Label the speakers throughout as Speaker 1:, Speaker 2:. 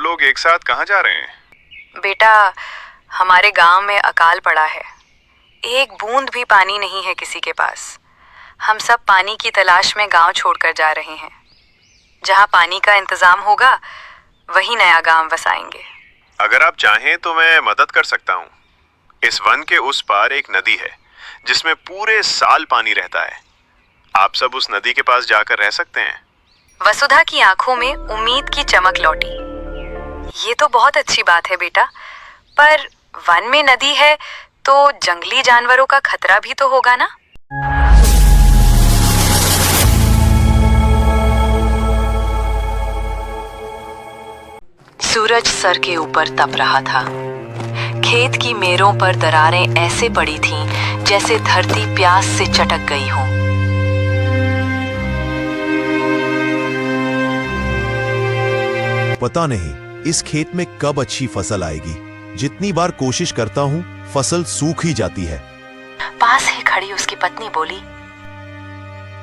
Speaker 1: लोग एक साथ कहाँ जा रहे हैं?
Speaker 2: बेटा, हमारे गांव में अकाल पड़ा है। एक बूंद भी पानी नहीं है किसी के पास। हम सब पानी की तलाश में गांव छोड़कर जा रहे हैं। जहां पानी का इंतजाम होगा वहीं नया गांव बसाएंगे।
Speaker 1: अगर आप चाहें तो मैं मदद कर सकता हूँ। इस वन के उस पार एक नदी है जिसमें पूरे साल पानी रहता है। आप सब उस नदी के पास जाकर रह सकते हैं।
Speaker 2: वसुधा की आंखों में उम्मीद की चमक लौटी। ये तो बहुत अच्छी बात है बेटा, पर वन में नदी है तो जंगली जानवरों का खतरा भी तो होगा ना। सूरज सर के ऊपर तप रहा था। खेत की मेरों पर दरारें ऐसे पड़ी थीं जैसे धरती प्यास से चटक गई हो।
Speaker 3: पता नहीं इस खेत में कब अच्छी फसल आएगी। जितनी बार कोशिश करता हूँ फसल सूख ही जाती है।
Speaker 2: पास ही खड़ी उसकी पत्नी बोली,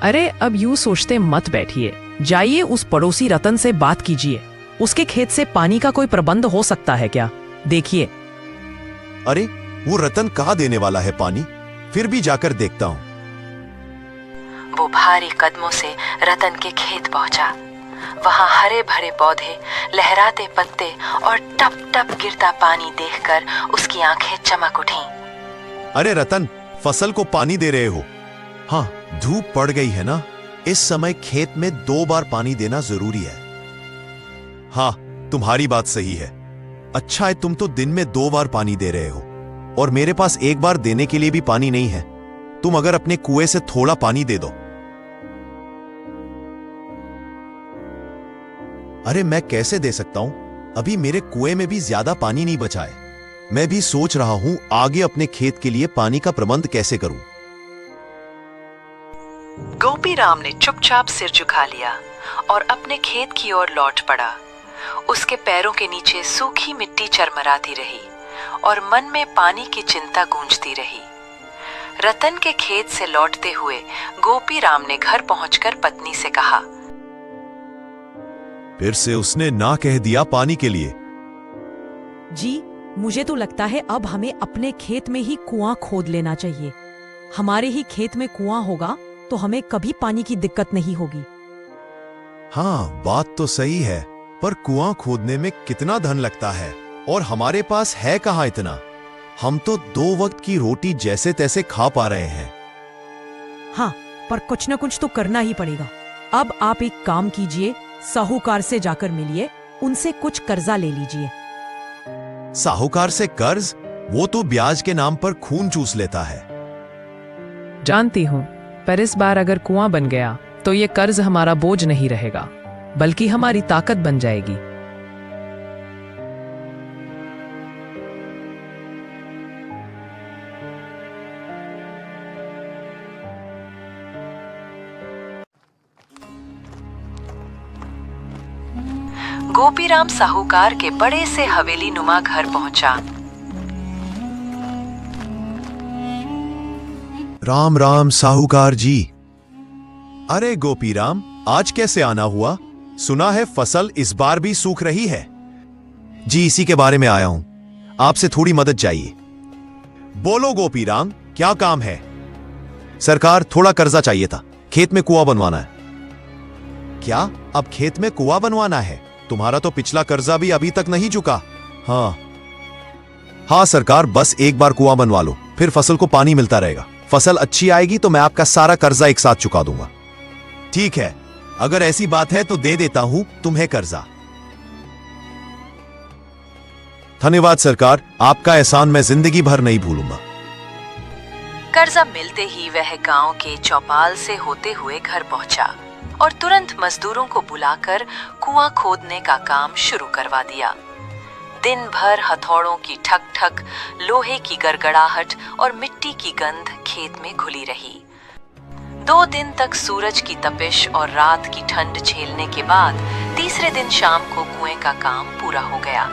Speaker 4: अरे अब यूं सोचते मत बैठिए, जाइए उस पड़ोसी रतन से बात कीजिए। उसके खेत से पानी का कोई प्रबंध हो सकता है क्या? देखिए।
Speaker 3: अरे वो रतन कहाँ देने वाला है पानी? फिर भी जाकर देखता हूँ।
Speaker 2: वो भारी कदमों से रतन के खेत पहुंचा। वहां हरे भरे पौधे, लहराते पत्ते और टप टप गिरता पानी देखकर उसकी आंखें चमक उठीं।
Speaker 3: अरे रतन, फसल को पानी दे रहे हो? हाँ, धूप पड़ गई है ना, इस समय खेत में 2 बार पानी देना जरूरी है। हाँ, तुम्हारी बात सही है। अच्छा है तुम तो दिन में 2 बार पानी दे रहे हो और मेरे पास 1 बार देने के लिए भी पानी नहीं है। तुम अगर अपने कुएं से थोड़ा पानी दे दो। अरे मैं कैसे दे सकता हूं? अभी मेरे कुएं में भी ज्यादा पानी नहीं बचा है। मैं भी सोच रहा हूं आगे अपने खेत के लिए पानी का प्रबंध कैसे करूं।
Speaker 2: गोपीराम ने चुपचाप सिर झुका लिया और अपने खेत की ओर लौट पड़ा। उसके पैरों के नीचे सूखी मिट्टी चरमराती रही और मन में पानी की चिंता गूंजती रही। रतन के खेत से लौटते हुए गोपीराम ने घर पहुंचकर पत्नी से कहा,
Speaker 3: फिर से उसने ना कह दिया पानी के लिए।
Speaker 5: जी, मुझे तो लगता है अब हमें अपने खेत में ही कुआं खोद लेना चाहिए। हमारे ही खेत में कुआं होगा तो हमें कभी पानी की दिक्कत नहीं होगी।
Speaker 3: हाँ, बात तो सही है, पर कुआं खोदने में कितना धन लगता है और हमारे पास है कहाँ इतना। हम तो 2 वक्त की रोटी जैसे तैसे खा पा रहे हैं।
Speaker 5: हाँ, पर कुछ न कुछ तो करना ही पड़ेगा। अब आप एक काम कीजिए, साहूकार से जाकर मिलिए, उनसे कुछ कर्जा ले लीजिए।
Speaker 3: साहूकार से कर्ज? वो तो ब्याज के नाम पर खून चूस लेता है।
Speaker 4: जानती हूँ, पर इस बार अगर कुआं बन गया तो ये कर्ज हमारा बोझ नहीं रहेगा, बल्कि हमारी ताकत बन जाएगी।
Speaker 2: गोपीराम साहूकार के बड़े से हवेली नुमा घर पहुंचा।
Speaker 3: राम राम साहूकार जी। अरे गोपीराम, आज कैसे आना हुआ? सुना है फसल इस बार भी सूख रही है। जी, इसी के बारे में आया हूं। आपसे थोड़ी मदद चाहिए। बोलो गोपीराम, क्या काम है? सरकार, थोड़ा कर्जा चाहिए था। खेत में कुआं बनवाना है। क्या अब खेत में कुआं बनवाना है? तुम्हारा तो पिछला कर्जा भी अभी तक नहीं चुका। हाँ सरकार, बस 1 बार कुआं बनवा लो, फिर फसल को पानी मिलता रहेगा। फसल अच्छी आएगी तो मैं आपका सारा कर्जा एक साथ चुका दूंगा। ठीक है, अगर ऐसी बात है तो दे देता हूं तुम्हें कर्जा। धन्यवाद सरकार, आपका एहसान मैं जिंदगी भर नहीं भूलूंगा।
Speaker 2: कर्जा मिलते ही वह गांव के चौपाल से होते हुए घर पहुंचा और तुरंत मजदूरों को बुलाकर कुआं खोदने का काम शुरू करवा दिया। दिन भर हथौड़ों की ठक ठक, लोहे की गड़गड़ाहट और मिट्टी की गंध खेत में घुली रही। 2 दिन तक सूरज की तपिश और रात की ठंड झेलने के बाद तीसरे दिन शाम को कुएं का काम पूरा हो गया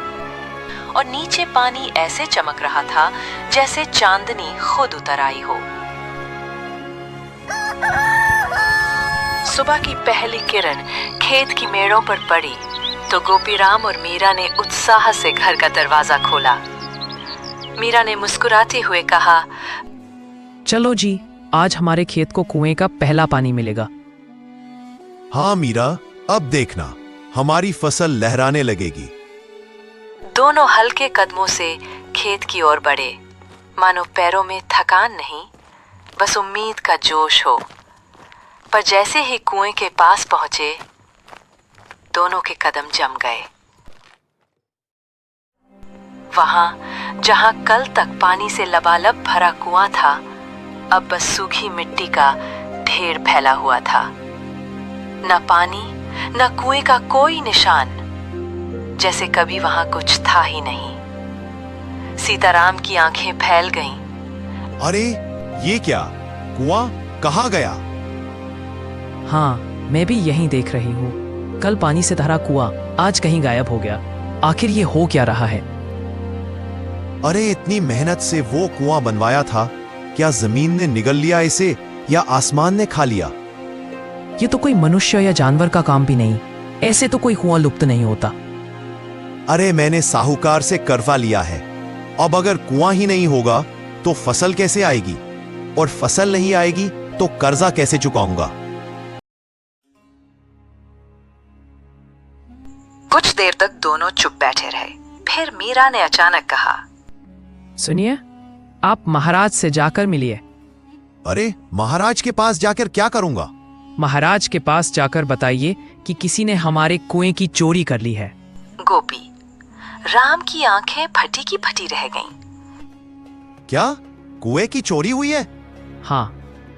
Speaker 2: और नीचे पानी ऐसे चमक रहा था जैसे चांदनी खुद उतर आई हो। सुबह की पहली किरण खेत की मेड़ों पर पड़ी तो गोपीराम और मीरा ने उत्साह से घर का दरवाजा खोला। मीरा ने मुस्कुराते हुए कहा,
Speaker 4: चलो जी, आज हमारे खेत को कुएं का पहला पानी मिलेगा।
Speaker 3: हाँ मीरा, अब देखना हमारी फसल लहराने लगेगी।
Speaker 2: दोनों हल्के कदमों से खेत की ओर बढ़े, मानो पैरों में थकान नहीं, बस उम्मीद का जोश हो। पर जैसे ही कुएं के पास पहुंचे, दोनों के कदम जम गए। वहां जहां कल तक पानी से लबालब भरा कुआं था, अब बस सूखी मिट्टी का ढेर फैला हुआ था। न पानी न कुएं का कोई निशान, जैसे कभी वहां कुछ था ही नहीं। सीताराम की आंखें फैल गईं।
Speaker 3: अरे ये क्या, कुआं कहाँ गया?
Speaker 4: हाँ, मैं भी यहीं देख रही हूँ। कल पानी से भरा कुआं आज कहीं गायब हो गया। आखिर ये हो क्या रहा है?
Speaker 3: अरे इतनी मेहनत से वो कुआं बनवाया था, क्या जमीन ने निगल लिया इसे या आसमान ने खा लिया?
Speaker 4: ये तो कोई मनुष्य या जानवर का काम भी नहीं। ऐसे तो कोई कुआं लुप्त नहीं होता।
Speaker 3: अरे मैंने साहूकार से कर्जा लिया है। अब अगर कुआं ही नहीं होगा तो फसल कैसे आएगी, और फसल नहीं आएगी तो कर्जा कैसे चुकाऊंगा?
Speaker 2: कुछ देर तक दोनों चुप बैठे रहे। फिर मीरा ने अचानक कहा,
Speaker 4: सुनिए, आप महाराज से जाकर मिलिए।
Speaker 3: अरे महाराज के पास जाकर क्या करूंगा?
Speaker 4: महाराज के पास जाकर बताइए कि किसी ने हमारे कुएं की चोरी कर ली है।
Speaker 2: गोपी राम की आंखें फटी की फटी रह गईं।
Speaker 3: क्या कुएं की चोरी हुई है?
Speaker 4: हाँ,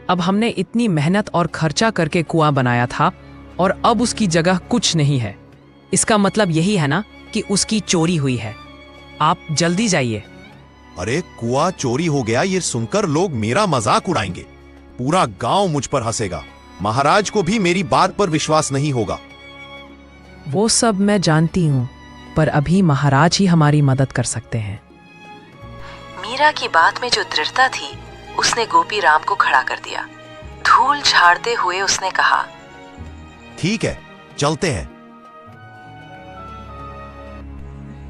Speaker 4: अब हमने इतनी मेहनत और खर्चा करके कुआं बनाया था और अब उसकी जगह कुछ नहीं है। इसका मतलब यही है ना कि उसकी चोरी हुई है। आप जल्दी जाइए।
Speaker 3: अरे कुआं चोरी हो गया ये सुनकर लोग मेरा मजाक उड़ाएंगे। पूरा गांव मुझ पर हंसेगा। महाराज को भी मेरी बात पर विश्वास नहीं होगा।
Speaker 4: वो सब मैं जानती हूँ, पर अभी महाराज ही हमारी मदद कर सकते हैं।
Speaker 2: मीरा की बात में जो दृढ़ता थी, उसने गोपी राम को खड़ा कर दिया। धूल झाड़ते हुए उसने कहा,
Speaker 3: ठीक है, चलते हैं।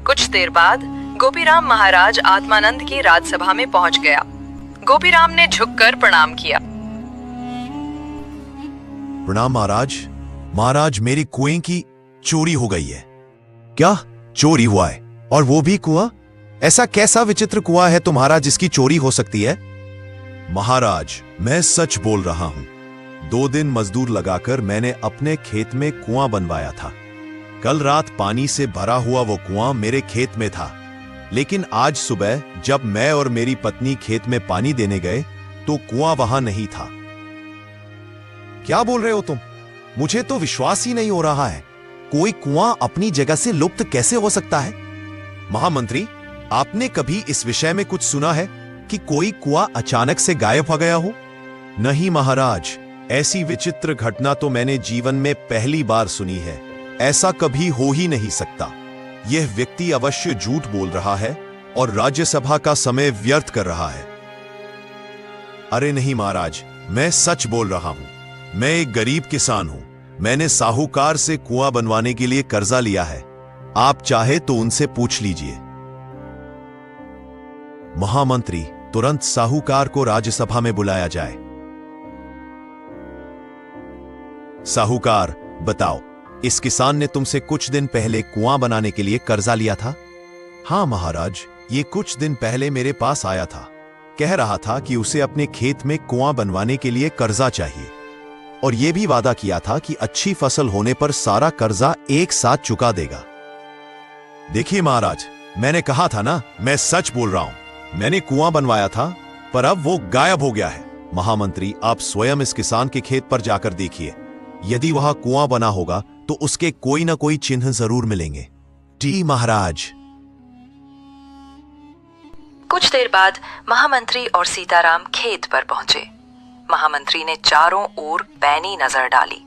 Speaker 2: कुछ देर बाद गोपीराम महाराज आत्मानंद की राजसभा में पहुंच गया। गोपीराम ने झुककर प्रणाम किया।
Speaker 3: प्रणाम महाराज। महाराज, मेरी कुएं की चोरी हो गई है। क्या चोरी हुआ है? और वो भी कुआं? ऐसा कैसा विचित्र कुआं है तुम्हारा जिसकी चोरी हो सकती है? महाराज, मैं सच बोल रहा हूं। 2 दिन मजदूर लगाकर मैंने अपने खेत में कुआं बनवाया था। कल रात पानी से भरा हुआ वो कुआं मेरे खेत में था, लेकिन आज सुबह जब मैं और मेरी पत्नी खेत में पानी देने गए तो कुआं वहां नहीं था। क्या बोल रहे हो तुम? मुझे तो विश्वास ही नहीं हो रहा है। कोई कुआं अपनी जगह से लुप्त कैसे हो सकता है? महामंत्री, आपने कभी इस विषय में कुछ सुना है कि कोई कुआं अचानक से गायब हो गया हो? नहीं महाराज, ऐसी विचित्र घटना तो मैंने जीवन में पहली बार सुनी है। ऐसा कभी हो ही नहीं सकता। यह व्यक्ति अवश्य झूठ बोल रहा है और राज्यसभा का समय व्यर्थ कर रहा है। अरे नहीं महाराज, मैं सच बोल रहा हूं। मैं एक गरीब किसान हूं। मैंने साहूकार से कुआं बनवाने के लिए कर्जा लिया है। आप चाहे तो उनसे पूछ लीजिए। महामंत्री, तुरंत साहूकार को राज्यसभा में बुलाया जाए। साहूकार, बताओ, इस किसान ने तुमसे कुछ दिन पहले कुआं बनाने के लिए कर्जा लिया था? हाँ महाराज, ये कुछ दिन पहले मेरे पास आया था। कह रहा था कि उसे अपने खेत में कुआं बनवाने के लिए कर्जा चाहिए और यह भी वादा किया था कि अच्छी फसल होने पर सारा कर्जा एक साथ चुका देगा। देखिए महाराज, मैंने कहा था ना, मैं सच बोल रहा हूं। मैंने कुआं बनवाया था, पर अब वो गायब हो गया है। महामंत्री, आप स्वयं इस किसान के खेत पर जाकर देखिए। यदि वहां कुआं बना होगा तो उसके कोई ना कोई चिन्ह जरूर मिलेंगे। जी महाराज।
Speaker 2: कुछ देर बाद महामंत्री और सीताराम खेत पर पहुंचे। महामंत्री ने चारों ओर पैनी नजर डाली।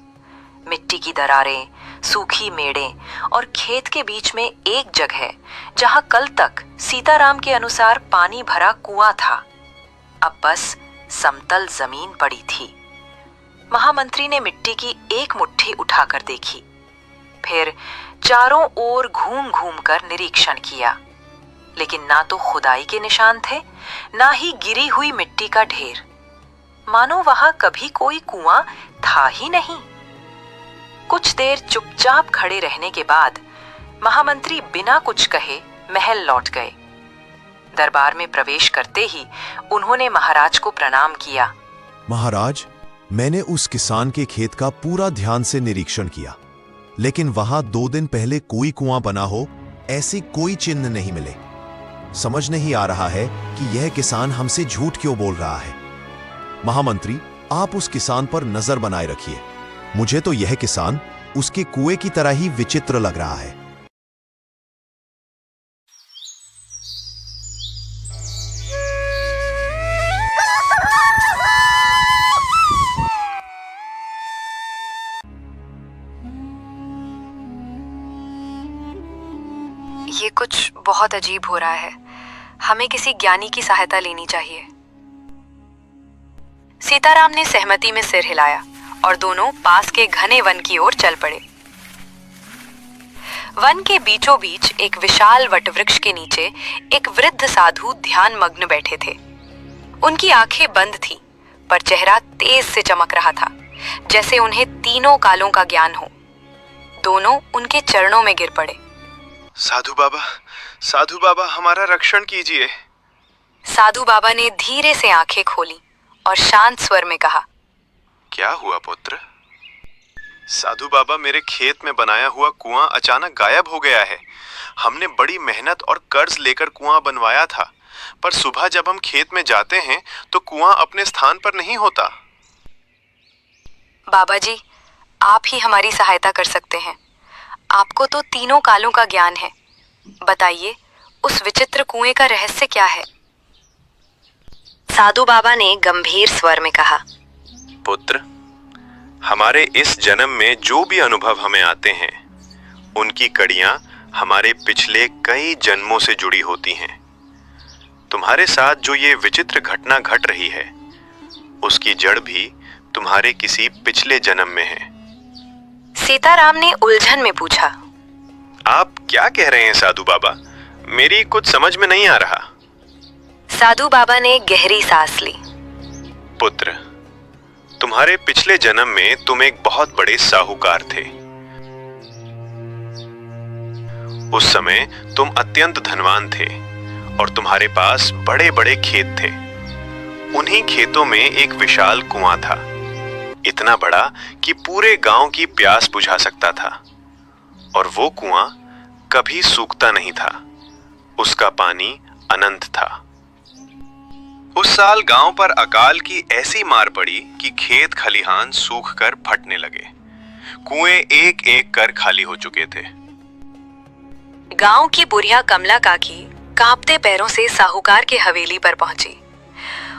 Speaker 2: मिट्टी की दरारें, सूखी मेड़ें और खेत के बीच में एक जगह जहां कल तक सीताराम के अनुसार पानी भरा कुआं था, अब बस समतल जमीन पड़ी थी। महामंत्री ने मिट्टी की एक मुट्ठी उठाकर देखी, फिर चारों ओर घूम घूम कर निरीक्षण किया, लेकिन ना तो खुदाई के निशान थे, ना ही गिरी हुई मिट्टी का ढेर। मानो वहां कभी कोई कुआं था ही नहीं। कुछ देर चुपचाप खड़े रहने के बाद महामंत्री बिना कुछ कहे महल लौट गए। दरबार में प्रवेश करते ही उन्होंने महाराज को प्रणाम किया।
Speaker 3: महाराज, मैंने उस किसान के खेत का पूरा ध्यान से निरीक्षण किया, लेकिन वहां 2 दिन पहले कोई कुआं बना हो ऐसे कोई चिन्ह नहीं मिले। समझ नहीं आ रहा है कि यह किसान हमसे झूठ क्यों बोल रहा है। महामंत्री, आप उस किसान पर नजर बनाए रखिए। मुझे तो यह किसान उसके कुएं की तरह ही विचित्र लग रहा है।
Speaker 2: ये कुछ बहुत अजीब हो रहा है। हमें किसी ज्ञानी की सहायता लेनी चाहिए। सीताराम ने सहमति में सिर हिलाया और दोनों पास के घने वन की ओर चल पड़े। वन के बीचों बीच एक विशाल वटवृक्ष के नीचे एक वृद्ध साधु ध्यान मग्न बैठे थे। उनकी आंखें बंद थीं, पर चेहरा तेज से चमक रहा था, जैसे उन्हें तीनों कालों का ज्ञान हो। दोनों उनके चरणों में गिर पड़े।
Speaker 1: साधु बाबा, हमारा रक्षण कीजिए।
Speaker 2: साधु बाबा ने धीरे से आंखें खोली और शांत स्वर में कहा,
Speaker 1: क्या हुआ पुत्र? साधु बाबा, मेरे खेत में बनाया हुआ कुआं अचानक गायब हो गया है। हमने बड़ी मेहनत और कर्ज लेकर कुआं बनवाया था, पर सुबह जब हम खेत में जाते हैं तो कुआं अपने स्थान पर नहीं होता।
Speaker 2: बाबा जी, आप ही हमारी सहायता कर सकते हैं। आपको तो तीनों कालों का ज्ञान है। बताइए, उस विचित्र कुएं का रहस्य क्या है? साधु बाबा ने गंभीर स्वर में कहा,
Speaker 1: पुत्र, हमारे इस जन्म में जो भी अनुभव हमें आते हैं, उनकी कड़ियां हमारे पिछले कई जन्मों से जुड़ी होती हैं। तुम्हारे साथ जो ये विचित्र घटना घट रही है, उसकी जड़ भी तुम्हारे किसी पिछले जन्म में है।
Speaker 2: सीताराम ने उलझन में पूछा,
Speaker 1: आप क्या कह रहे हैं साधु बाबा? मेरी कुछ समझ में नहीं आ रहा।
Speaker 2: साधु बाबा ने गहरी सांस ली।
Speaker 1: पुत्र, तुम्हारे पिछले जन्म में तुम एक बहुत बड़े साहूकार थे। उस समय तुम अत्यंत धनवान थे और तुम्हारे पास बड़े बड़े खेत थे। उन्हीं खेतों में एक विशाल कुआं था, इतना बड़ा कि पूरे गांव की प्यास बुझा सकता था। और वो कुआं कभी सूखता नहीं था, उसका पानी अनंत था। उस साल गांव पर अकाल की ऐसी मार पड़ी कि खेत खलिहान सूखकर फटने लगे। कुएं एक एक कर खाली हो चुके थे।
Speaker 2: गांव की बुढ़िया कमला काकी कांपते पैरों से साहूकार के हवेली पर पहुंची।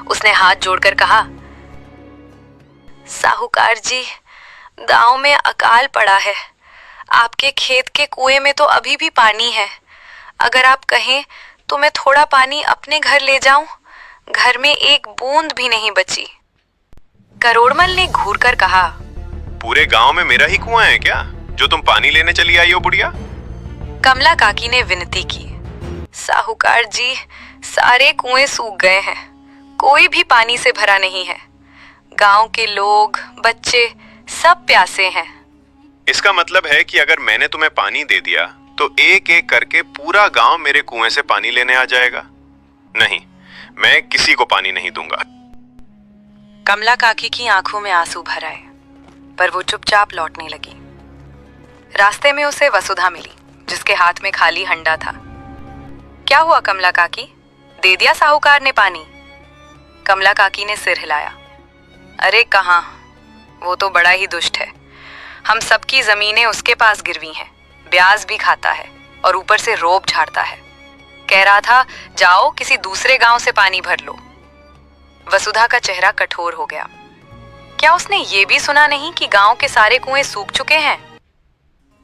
Speaker 2: उसने हाथ जोड़कर कहा, साहूकार जी, गांव में अकाल पड़ा है। आपके खेत के कुएं में तो अभी भी पानी है। अगर आप कहें तो मैं थोड़ा पानी अपने घर ले जाऊं। घर में एक बूंद भी नहीं बची। करोड़मल ने घूरकर कहा,
Speaker 1: पूरे गांव में मेरा ही कुआं है क्या, जो तुम पानी लेने चली आई हो बुढ़िया?
Speaker 2: कमला काकी ने विनती की, साहूकार जी, सारे कुएं सूख गए हैं, कोई भी पानी से भरा नहीं है। गांव के लोग, बच्चे सब प्यासे हैं।
Speaker 1: इसका मतलब है कि अगर मैंने तुम्हें पानी दे दिया तो एक एक करके पूरा गांव मेरे कुएं से पानी लेने आ जाएगा? नहीं, मैं किसी को पानी नहीं दूंगा।
Speaker 2: कमला काकी की आंखों में आंसू भर आए, पर वो चुपचाप लौटने लगी। रास्ते में उसे वसुधा मिली, जिसके हाथ में खाली हंडा था। क्या हुआ कमला काकी, दे दिया साहूकार ने पानी? कमला काकी ने सिर हिलाया। अरे कहाँ, वो तो बड़ा ही दुष्ट है। हम सबकी जमीनें उसके पास गिरवी हैं, ब्याज भी खाता है और ऊपर से रोब झाड़ता है। कह रहा था, जाओ किसी दूसरे गांव से पानी भर लो। वसुधा का चेहरा कठोर हो गया। क्या उसने ये भी सुना नहीं कि गांव के सारे कुएं सूख चुके हैं?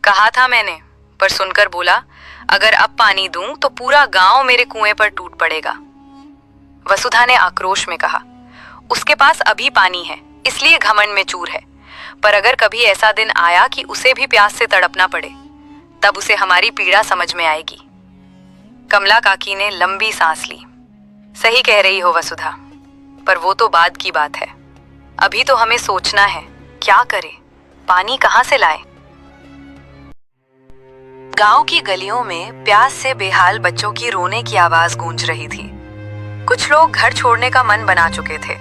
Speaker 2: कहा था मैंने, पर सुनकर बोला, अगर अब पानी दूं तो पूरा गांव मेरे कुएं पर टूट पड़ेगा। वसुधा ने आक्रोश में कहा, उसके पास अभी पानी है, इसलिए घमंड में चूर है, पर अगर कभी ऐसा दिन आया कि उसे भी प्यास से तड़पना पड़े, तब उसे हमारी पीड़ा समझ में आएगी। कमला काकी ने लंबी सांस ली। सही कह रही हो वसुधा, पर वो तो बाद की बात है। अभी तो हमें सोचना है क्या करें, पानी कहाँ से लाएं? गांव की गलियों में प्यास से बेहाल बच्चों की रोने की आवाज गूंज रही थी। कुछ लोग घर छोड़ने का मन बना चुके थे।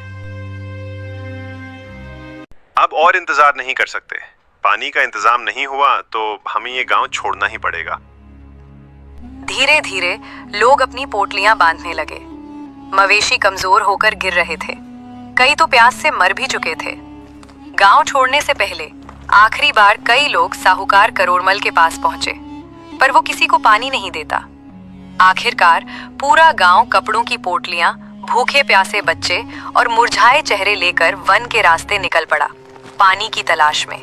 Speaker 1: अब और इंतजार नहीं कर सकते। पानी का इंतजाम नहीं हुआ तो हमें ये गांव छोड़ना ही पड़ेगा।
Speaker 2: धीरे धीरे लोग अपनी पोटलियां बांधने लगे। मवेशी कमजोर होकर गिर रहे थे, कई तो प्यास से मर भी चुके थे। गांव छोड़ने से पहले आखिरी बार कई लोग साहूकार करोड़मल के पास पहुंचे, पर वो किसी को पानी नहीं देता। आखिरकार पूरा गांव कपड़ों की पोटलियां, भूखे प्यासे बच्चे और मुरझाए चेहरे लेकर वन के रास्ते निकल पड़ा, पानी की तलाश में।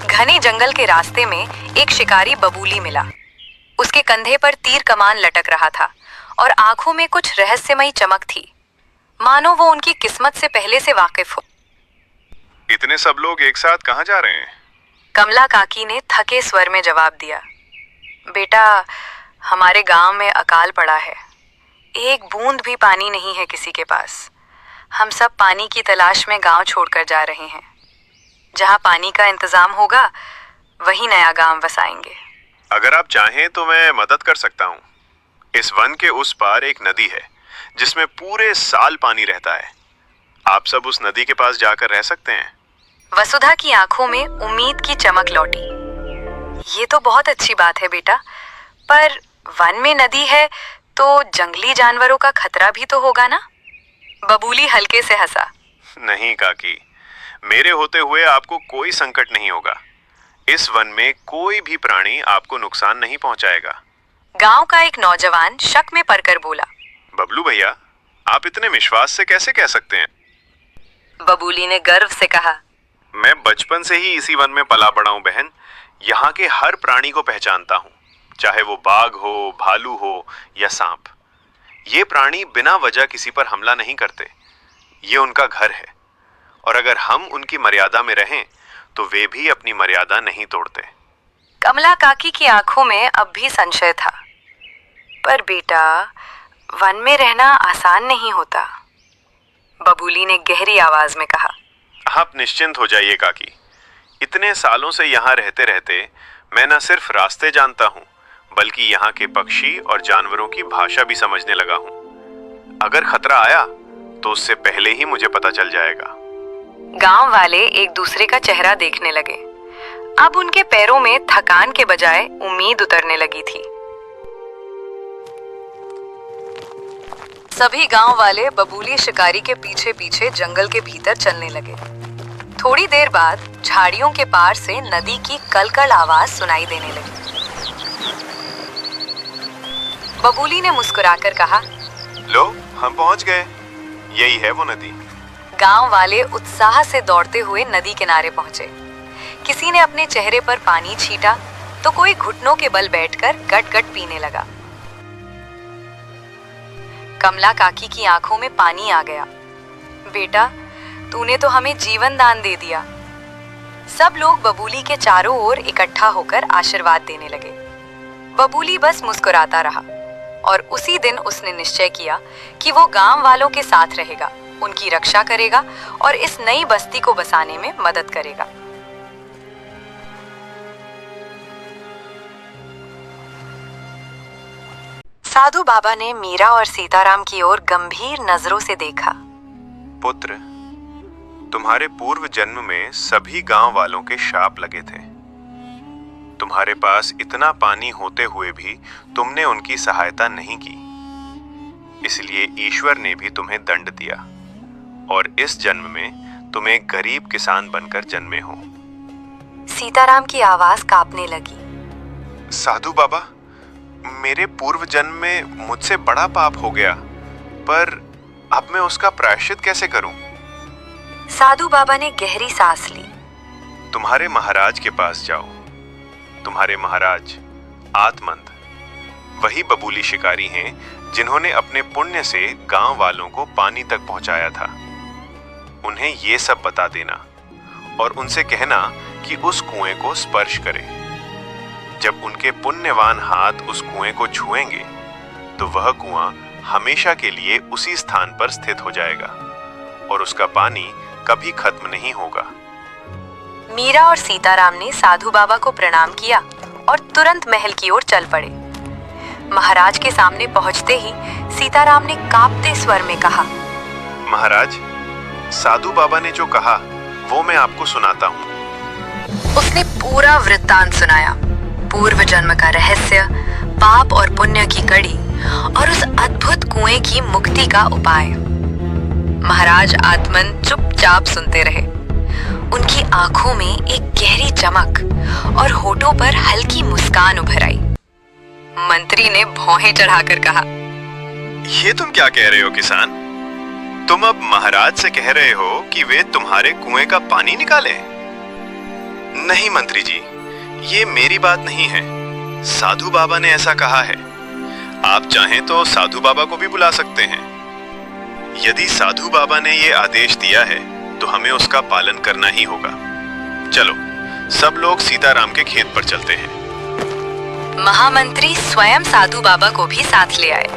Speaker 2: घने जंगल के रास्ते में एक शिकारी बबूली मिला। उसके कंधे पर तीर कमान लटक रहा था और आंखों में कुछ रहस्यमयी चमक थी, मानो वो उनकी किस्मत से पहले से वाकिफ हो।
Speaker 1: इतने सब लोग एक साथ कहाँ जा रहे हैं?
Speaker 2: कमला काकी ने थके स्वर में जवाब दिया, बेटा, हमारे गांव में अकाल पड़ा है। एक बूंद भी पानी नहीं है किसी के पास। हम सब पानी की तलाश में गांव छोड़कर जा रहे हैं। जहां पानी का इंतजाम होगा वहीं नया गांव बसाएंगे।
Speaker 1: अगर आप चाहें तो मैं मदद कर सकता हूँ। इस वन के उस पार एक नदी है जिसमें पूरे साल पानी रहता है। आप सब उस नदी के पास जाकर रह सकते हैं।
Speaker 2: वसुधा की आंखों में उम्मीद की चमक लौटी। ये तो बहुत अच्छी बात है बेटा, पर वन में नदी है तो जंगली जानवरों का खतरा भी तो होगा ना? बबूली हल्के से हंसा।
Speaker 1: नहीं काकी, मेरे होते हुए आपको कोई संकट नहीं होगा। इस वन में कोई भी प्राणी आपको नुकसान नहीं पहुंचाएगा।
Speaker 2: गांव का एक नौजवान शक में पड़कर बोला,
Speaker 1: बबलू भैया, आप इतने विश्वास से कैसे कह सकते हैं?
Speaker 2: बबूली ने गर्व से कहा,
Speaker 1: मैं बचपन से ही इसी वन में पला बड़ा हूं बहन। यहाँ के हर प्राणी को पहचानता हूँ, चाहे वो बाघ हो, भालू हो या सांप। ये प्राणी बिना वजह किसी पर हमला नहीं करते। ये उनका घर है, और अगर हम उनकी मर्यादा में रहें तो वे भी अपनी मर्यादा नहीं तोड़ते।
Speaker 2: कमला काकी की आंखों में अब भी संशय था। पर बेटा, वन में रहना आसान नहीं होता, बबूली ने गहरी आवाज में कहा।
Speaker 1: आप निश्चिंत हो जाइए काकी। इतने सालों से यहाँ रहते रहते मैं न सिर्फ रास्ते जानता हूँ, बल्कि यहाँ के पक्षी और जानवरों की भाषा भी समझने लगा हूँ। अगर खतरा आया तो उससे पहले ही मुझे पता चल जाएगा।
Speaker 2: गांव वाले एक दूसरे का चेहरा देखने लगे। अब उनके पैरों में थकान के बजाय उम्मीद उतरने लगी थी। सभी गांव वाले बबूली शिकारी के पीछे पीछे जंगल के भीतर चलने लगे। थोड़ी देर बाद झाड़ियों के पार से नदी की कलकल आवाज सुनाई देने लगी। बबूली ने मुस्कुराकर कहा,
Speaker 1: लो, हम पहुंच गए। यही है वो नदी।
Speaker 2: गांव वाले उत्साह से दौड़ते हुए नदी किनारे पहुंचे। किसी ने अपने चेहरे पर पानी छीटा तो कोई घुटनों के बल बैठकर गट-गट पीने लगा। कमला काकी की आंखों में पानी आ गया। बेटा, तूने तो हमें जीवन दान दे दिया। सब लोग बबूली के चारों ओर इकट्ठा होकर आशीर्वाद देने लगे। बबूली बस मुस्कुराता रहा, और उसी दिन उसने निश्चय किया कि वो गांव वालों के साथ रहेगा, उनकी रक्षा करेगा और इस नई बस्ती को बसाने में मदद करेगा। साधु बाबा ने मीरा और सीताराम की ओर गंभीर नजरों से देखा।
Speaker 1: पुत्र, तुम्हारे पूर्व जन्म में सभी गांव वालों के शाप लगे थे। तुम्हारे पास इतना पानी होते हुए भी तुमने उनकी सहायता नहीं की, इसलिए ईश्वर ने भी तुम्हें दंड दिया और इस जन्म में तुम एक गरीब किसान बनकर जन्मे हो।
Speaker 2: सीताराम की आवाज कांपने लगी।
Speaker 1: साधु बाबा, मेरे पूर्व जन्म में मुझसे बड़ा पाप हो गया, पर अब मैं उसका प्रायश्चित कैसे करूं?
Speaker 2: साधु बाबा ने गहरी सांस ली।
Speaker 1: तुम्हारे महाराज के पास जाओ। तुम्हारे महाराज आत्मंद वही बबूली शिकारी हैं जिन्होंने अपने पुण्य से गांव वालों को पानी तक पहुंचाया था। उन्हें ये सब बता देना और उनसे कहना कि उस कुएं को स्पर्श करें। जब उनके पुण्यवान हाथ उस कुएं को छुएंगे तो वह कुआं हमेशा के लिए उसी स्थान पर स्थित हो जाएगा और उसका पानी कभी खत्म नहीं होगा।
Speaker 2: मीरा और सीताराम ने साधु बाबा को प्रणाम किया और तुरंत महल की ओर चल पड़े। महाराज के सामने पहुंचते ही सीताराम ने कांपते स्वर में कहा,
Speaker 1: महाराज, साधु बाबा ने जो कहा वो मैं आपको सुनाता हूँ।
Speaker 2: उसने पूरा वृत्तांत सुनाया, पूर्व जन्म का रहस्य, पाप और पुण्य की कड़ी और उस अद्भुत कुएं की मुक्ति का उपाय। महाराज आत्मन चुपचाप सुनते रहे। उनकी आंखों में एक गहरी चमक और होठों पर हल्की मुस्कान उभर आई। मंत्री ने भौहें चढ़ाकर कहा,
Speaker 1: ये तुम क्या कह रहे हो किसान? तुम अब महाराज से कह रहे हो कि वे तुम्हारे कुएं का पानी निकाले? नहीं मंत्री जी, ये मेरी बात नहीं है। साधु बाबा ने ऐसा कहा है। आप चाहें तो साधु बाबा को भी बुला सकते हैं। यदि साधु बाबा ने ये आदेश दिया है तो हमें उसका पालन करना ही होगा। चलो, सब लोग सीताराम के खेत पर चलते हैं।
Speaker 2: महामंत्री स्वयं साधु बाबा को भी साथ ले आए।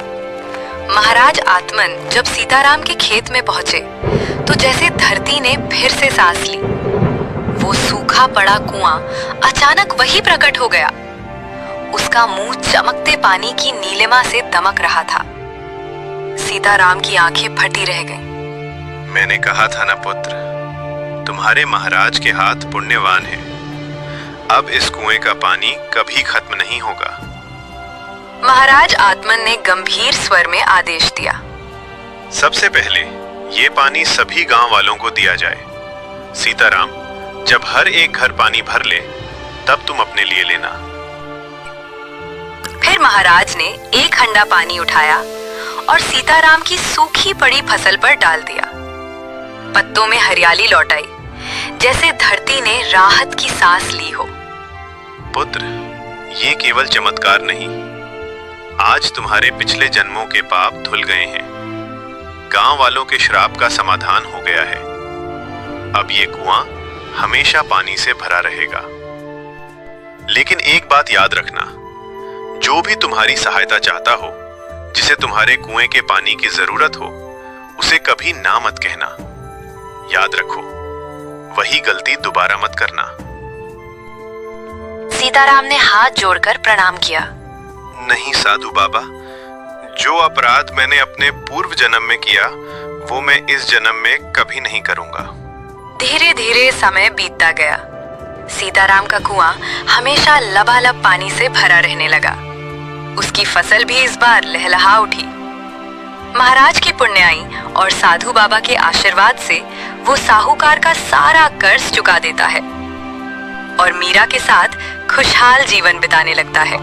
Speaker 2: महाराज आत्मन जब सीताराम के खेत में पहुंचे तो जैसे धरती ने फिर से सांस ली। वो सूखा पड़ा कुआं अचानक वही प्रकट हो गया। उसका मुंह चमकते पानी की नीलिमा से दमक रहा था। सीताराम की आंखें फटी रह गईं।
Speaker 1: मैंने कहा था ना पुत्र, तुम्हारे महाराज के हाथ पुण्यवान हैं। अब इस कुएं का पानी कभी खत्म नहीं होगा।
Speaker 2: महाराज आत्मन ने गंभीर स्वर में आदेश दिया,
Speaker 1: सबसे पहले ये पानी सभी गांव वालों को दिया जाए। सीताराम, जब हर एक घर पानी भर ले तब तुम अपने लिए लेना।
Speaker 2: फिर महाराज ने एक हंडा पानी उठाया और सीताराम की सूखी पड़ी फसल पर डाल दिया। पत्तों में हरियाली लौट आई, जैसे धरती ने राहत की सांस ली हो।
Speaker 1: पुत्र, ये केवल चमत्कार नहीं, आज तुम्हारे पिछले जन्मों के पाप धुल गए हैं। गांव वालों के श्राप का समाधान हो गया है। अब ये कुआं हमेशा पानी से भरा रहेगा। लेकिन एक बात याद रखना, जो भी तुम्हारी सहायता चाहता हो, जिसे तुम्हारे कुएं के पानी की जरूरत हो, उसे कभी ना मत कहना। याद रखो, वही गलती दोबारा मत करना।
Speaker 2: सीताराम ने हाथ जोड़कर प्रणाम किया।
Speaker 1: नहीं साधु बाबा, जो अपराध मैंने अपने पूर्व जन्म में किया वो मैं इस जन्म में कभी नहीं करूंगा।
Speaker 2: धीरे धीरे समय बीतता गया। सीताराम का कुआं हमेशा लबालब पानी से भरा रहने लगा। उसकी फसल भी इस बार लहलहा उठी। महाराज की पुण्याई और साधु बाबा के आशीर्वाद से वो साहूकार का सारा कर्ज चुका देता है और मीरा के साथ खुशहाल जीवन बिताने लगता है।